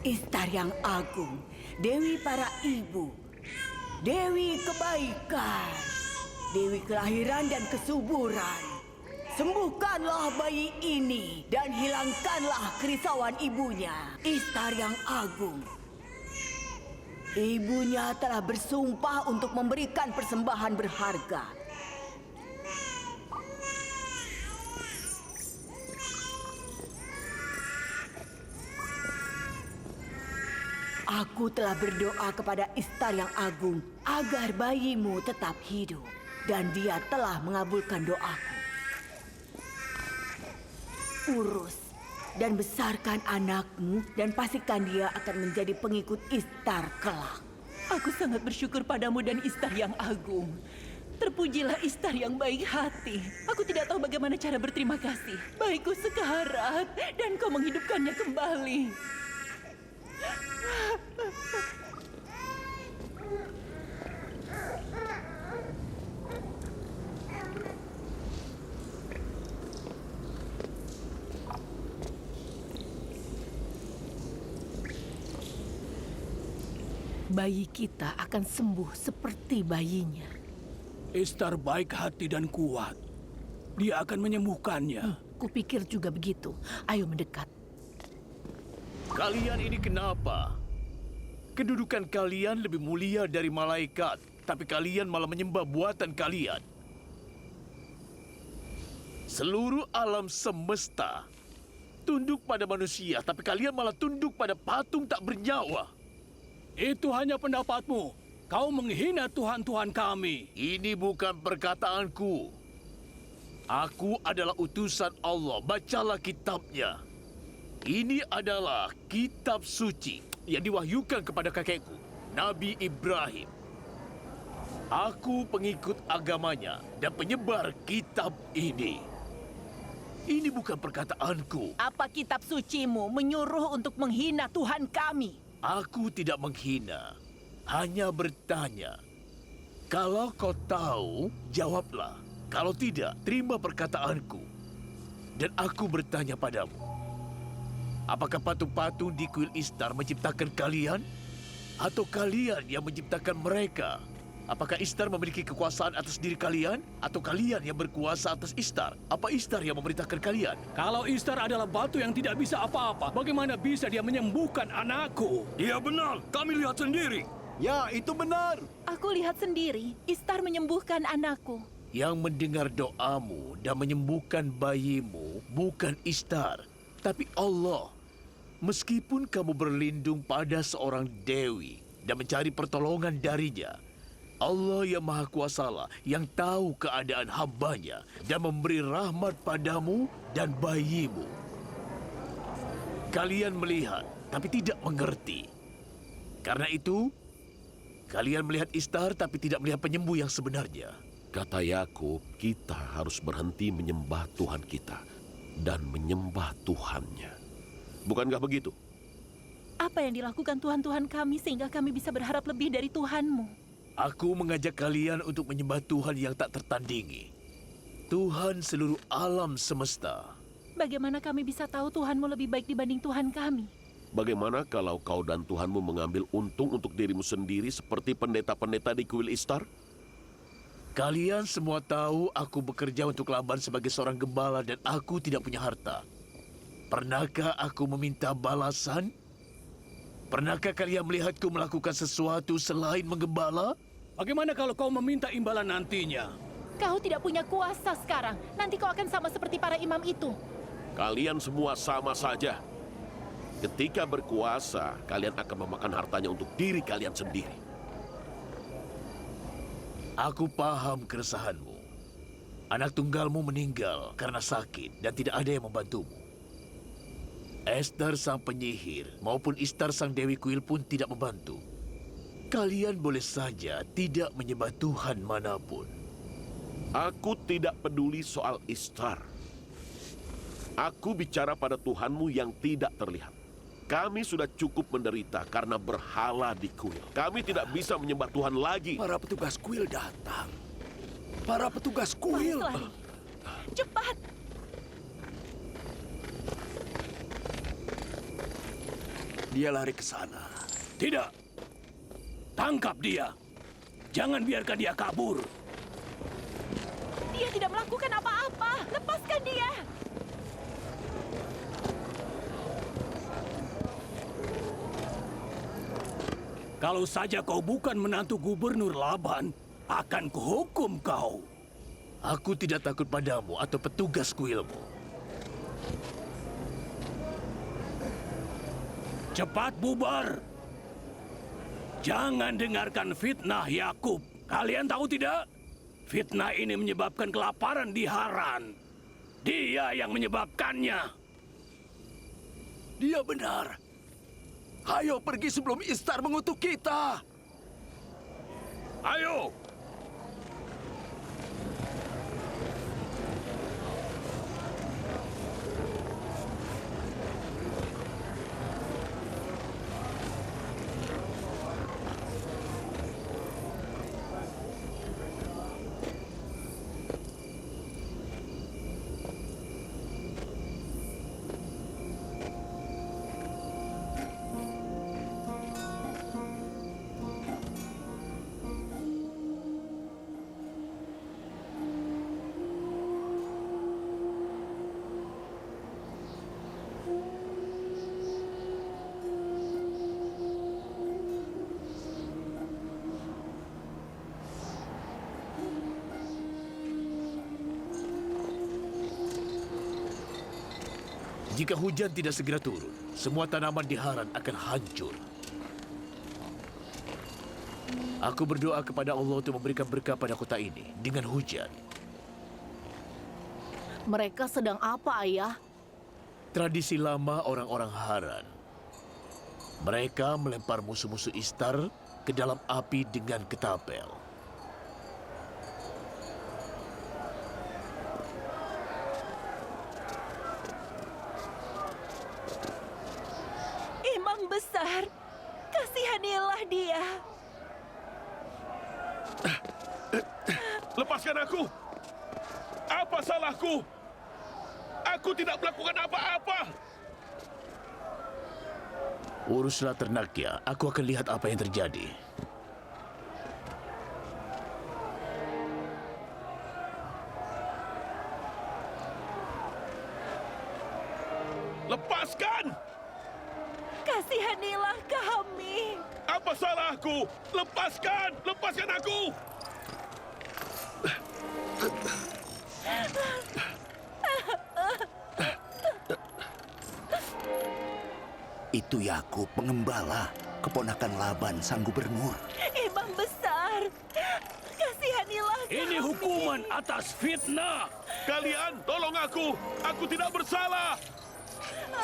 Istar yang agung, Dewi para ibu, Dewi kebaikan, Dewi kelahiran dan kesuburan. Sembuhkanlah bayi ini dan hilangkanlah kerisauan ibunya, Istar yang agung. Ibunya telah bersumpah untuk memberikan persembahan berharga. Aku telah berdoa kepada Istar yang agung agar bayimu tetap hidup, dan dia telah mengabulkan doaku. Urus dan besarkan anakmu dan pastikan dia akan menjadi pengikut Istar kelak. Aku sangat bersyukur padamu dan Istar yang agung. Terpujilah Istar yang baik hati. Aku tidak tahu bagaimana cara berterima kasih. Bayiku sekarat dan kau menghidupkannya kembali. Bayi kita akan sembuh seperti bayinya. Istar baik hati dan kuat. Dia akan menyembuhkannya. Kupikir juga begitu. Ayo mendekat. Kalian ini kenapa? Kedudukan kalian lebih mulia dari malaikat, tapi kalian malah menyembah buatan kalian. Seluruh alam semesta tunduk pada manusia, tapi kalian malah tunduk pada patung tak bernyawa. Itu hanya pendapatmu. Kau menghina Tuhan-Tuhan kami. Ini bukan perkataanku. Aku adalah utusan Allah. Bacalah kitabnya. Ini adalah kitab suci yang diwahyukan kepada kakekku, Nabi Ibrahim. Aku pengikut agamanya dan penyebar kitab ini. Ini bukan perkataanku. Apa kitab sucimu menyuruh untuk menghina Tuhan kami? Aku tidak menghina, hanya bertanya. Kalau kau tahu, jawablah. Kalau tidak, terima perkataanku. Dan aku bertanya padamu. Apakah patung-patung di kuil Istar menciptakan kalian? Atau kalian yang menciptakan mereka? Apakah Istar memiliki kekuasaan atas diri kalian? Atau kalian yang berkuasa atas Istar? Apa Istar yang memerintahkan kalian? Kalau Istar adalah batu yang tidak bisa apa-apa, bagaimana bisa dia menyembuhkan anakku? Iya benar, kami lihat sendiri. Ya, itu benar. Aku lihat sendiri, Istar menyembuhkan anakku. Yang mendengar doamu dan menyembuhkan bayimu bukan Istar, tapi Allah. Meskipun kamu berlindung pada seorang dewi dan mencari pertolongan darinya, Allah yang Maha Kuasalah yang tahu keadaan hambanya dan memberi rahmat padamu dan bayimu. Kalian melihat, tapi tidak mengerti. Karena itu, kalian melihat Istar tapi tidak melihat penyembuh yang sebenarnya. Kata Yakub, kita harus berhenti menyembah Tuhan kita dan menyembah Tuhannya. Bukankah begitu? Apa yang dilakukan Tuhan-Tuhan kami sehingga kami bisa berharap lebih dari Tuhanmu? Aku mengajak kalian untuk menyembah Tuhan yang tak tertandingi. Tuhan seluruh alam semesta. Bagaimana kami bisa tahu Tuhanmu lebih baik dibanding Tuhan kami? Bagaimana kalau kau dan Tuhanmu mengambil untung untuk dirimu sendiri seperti pendeta-pendeta di kuil Istar? Kalian semua tahu aku bekerja untuk Laban sebagai seorang gembala dan aku tidak punya harta. Pernahkah aku meminta balasan? Pernahkah kalian melihatku melakukan sesuatu selain menggembala? Bagaimana kalau kau meminta imbalan nantinya? Kau tidak punya kuasa sekarang. Nanti kau akan sama seperti para imam itu. Kalian semua sama saja. Ketika berkuasa, kalian akan memakan hartanya untuk diri kalian sendiri. Aku paham keresahanmu. Anak tunggalmu meninggal karena sakit dan tidak ada yang membantumu. Esther sang penyihir maupun Istar sang dewi kuil pun tidak membantu. Kalian boleh saja tidak menyembah Tuhan manapun. Aku tidak peduli soal Istar. Aku bicara pada Tuhanmu yang tidak terlihat. Kami sudah cukup menderita karena berhala di kuil. Kami tidak bisa menyembah Tuhan lagi. Para petugas kuil datang. Para petugas kuil. Mari, cepat! Dia lari ke sana. Tidak. Tangkap dia. Jangan biarkan dia kabur. Dia tidak melakukan apa-apa. Lepaskan dia. Kalau saja kau bukan menantu gubernur Laban, akan kuhukum kau. Aku tidak takut padamu atau petugas kuilmu. Cepat bubar. Jangan dengarkan fitnah Yakub. Kalian tahu tidak? Fitnah ini menyebabkan kelaparan di Haran. Dia yang menyebabkannya. Dia benar. Ayo pergi sebelum Istar mengutuk kita. Ayo. Jika hujan tidak segera turun, semua tanaman di Haran akan hancur. Aku berdoa kepada Allah untuk memberikan berkah pada kota ini dengan hujan. Mereka sedang apa, Ayah? Tradisi lama orang-orang Haran. Mereka melempar musuh-musuh Istar ke dalam api dengan ketapel. Imam besar, kasihanilah dia. Lepaskan aku! Apa salahku? Aku tidak melakukan apa-apa! Uruslah ternaknya, aku akan lihat apa yang terjadi. Lepaskan! Kasihanilah kami. Apa salahku? Lepaskan! Lepaskan aku! Itu Yakub, pengembala, keponakan Laban, sang gubernur. Imam besar, kasihanilah kami. Ini hukuman atas fitnah. Kalian tolong aku! Aku tidak bersalah!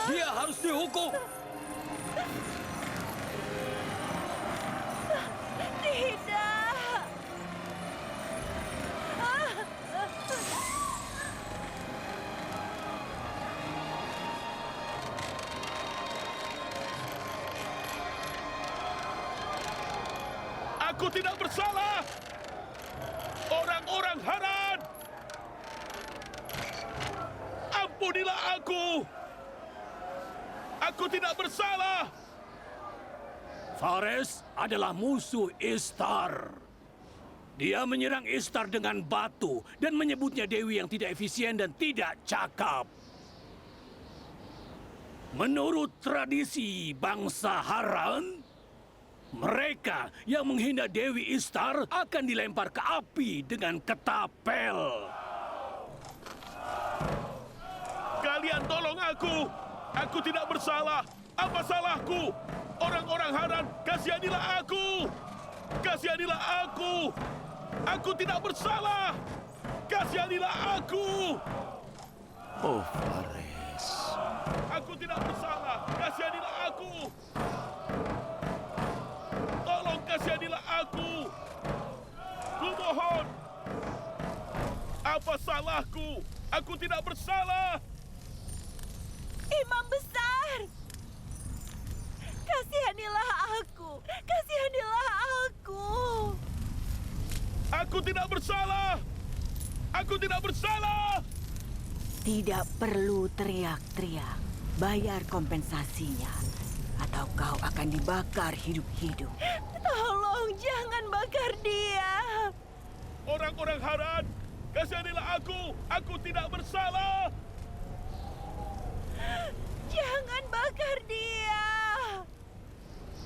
Dia harus dihukum. Tidak. Aku tidak bersalah! Orang-orang Haran! Ampunilah aku! Aku tidak bersalah! Fares adalah musuh Istar. Dia menyerang Istar dengan batu dan menyebutnya dewi yang tidak efisien dan tidak cakap. Menurut tradisi bangsa Haran, mereka yang menghina Dewi Istar akan dilempar ke api dengan ketapel. Kalian tolong aku! Aku tidak bersalah! Apa salahku? Orang-orang Haran, kasihanilah aku! Kasihanilah aku! Aku tidak bersalah! Kasihanilah aku! Oh, Fares. Aku tidak bersalah! Kasihanilah aku! Tolong kasihanilah aku! Kumohon! Apa salahku? Aku tidak bersalah! Imam besar, kasihanilah aku. Kasihanilah aku. Aku tidak bersalah! Aku tidak bersalah! Tidak perlu teriak-teriak. Bayar kompensasinya. atau kau akan dibakar hidup-hidup. Tolong jangan bakar dia. Orang-orang Haran, kasihanilah aku. Aku tidak bersalah. Jangan bakar dia.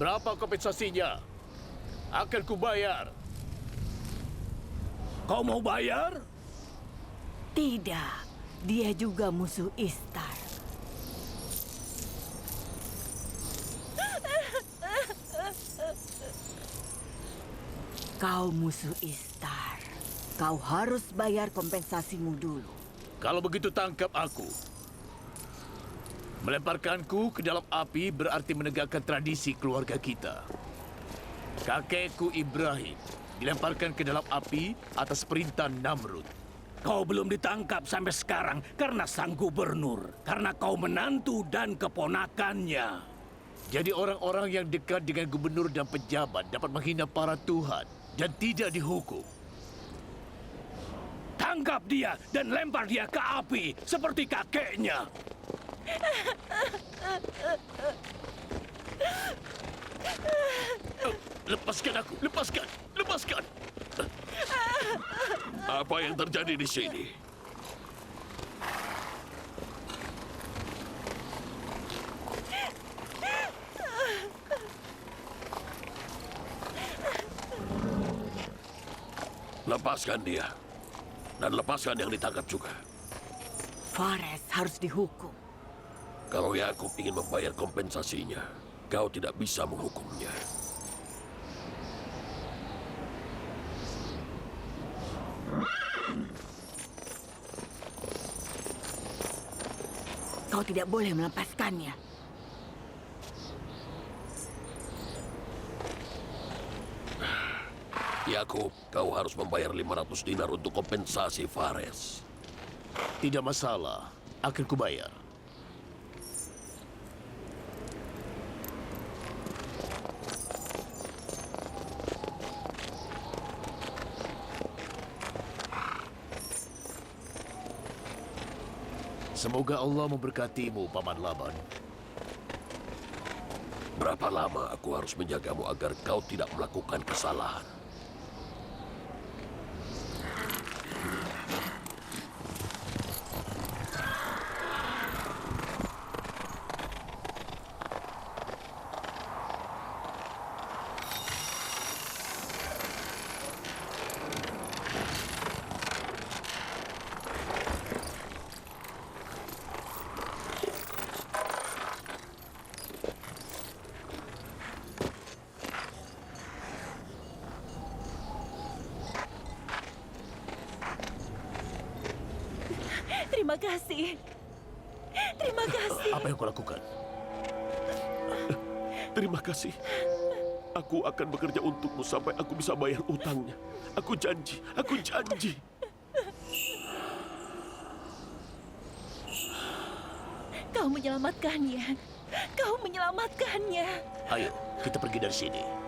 Berapa kompensasinya? Akan kubayar. Kau mau bayar? Tidak, dia juga musuh Istar. Kau musuh Istar. Kau harus bayar kompensasimu dulu. Kalau begitu tangkap aku. Melemparkanku ke dalam api berarti menegakkan tradisi keluarga kita. Kakekku Ibrahim dilemparkan ke dalam api atas perintah Namrud. Kau belum ditangkap sampai sekarang karena sang gubernur. Karena kau menantu dan keponakannya. Jadi orang-orang yang dekat dengan gubernur dan pejabat dapat menghina para tuhan dan tidak dihukum. Tangkap dia dan lempar dia ke api seperti kakeknya. Lepaskan aku, lepaskan, lepaskan. Apa yang terjadi di sini? Lepaskan dia. Dan lepaskan yang ditangkap juga. Fares harus dihukum. Kalau Yakub ingin membayar kompensasinya, kau tidak bisa menghukumnya. Kau tidak boleh melepaskannya. Yakub, kau harus membayar 500 dinar untuk kompensasi Fares. Tidak masalah, akan kubayar. Semoga Allah memberkatimu, Paman Laban. Berapa lama aku harus menjagamu agar kau tidak melakukan kesalahan? Terima kasih. Terima kasih. Apa yang kau lakukan? Terima kasih. Aku akan bekerja untukmu sampai aku bisa bayar utangnya. Aku janji, aku janji. Kau menyelamatkannya. Kau menyelamatkannya. Ayo, kita pergi dari sini.